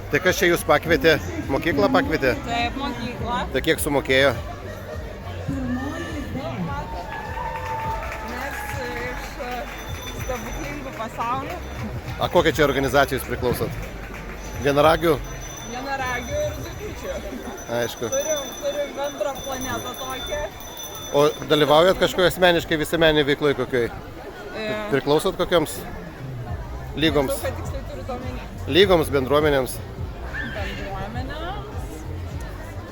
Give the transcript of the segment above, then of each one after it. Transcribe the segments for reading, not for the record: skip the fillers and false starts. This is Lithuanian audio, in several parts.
Tai kas čia jūs pakvietė? Mokyklą pakvietė? Taip, mokykla. Tai kiek sumokėjo? Mes iš stebuklingų pasaulių. A kokia čia organizacijos priklausot? Vienaragių? Vienaragių ir zuikučių. Aišku. Turim bendrą planetą tokią. O dalyvaujat kažkoje asmeniškai visuomeninėje veikloje kokioj? Priklausot kokioms lygoms? Žinau, kad tiksliai turiu omeny. Lygoms, bendruomenėms? Bendruomenėms.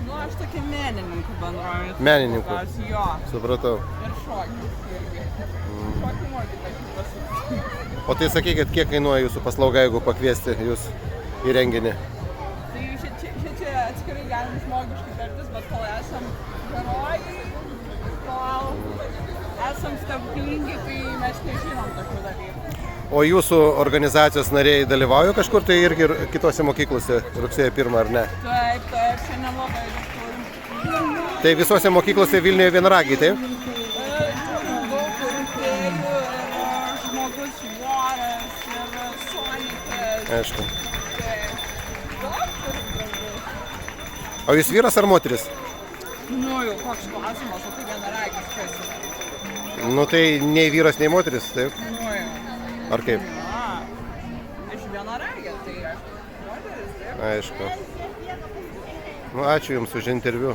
Nu, aš tokia menininkų bendruomenė. Menininkų? Jo. Supratau. Ir šokių irgi. Šokių mokytojas pasakyti. O tai sakykit, kiek kainuoja jūsų paslauga, jeigu pakviesti jūs į renginį? Tai čia atskirai galim žmogiškai tartis, bet kol esam herojai, kol esam stebuklingi, tai mes nežinom tokių dalykų. O jūsų organizacijos nariai dalyvauja kažkur, tai irgi kitose mokyklose rugsėjo 1 ar ne? Taip, šiandien labai daug turim. Tai visose mokyklose Vilniuje vienaragiai, taip? Turim daug korupėjų ir žmogus voras ir sonikės. Aišku. Daug turim draugų. O jūs vyras ar moteris? Nu jau, koks klausimas, o tai vienaragis kas yra? Nu tai nei vyras, nei moteris, taip? Nu jau. Ar kaip? Na, aš vienaragė, tai aš moteris, taip. Aišku. Nu, ačiū Jums už interviu.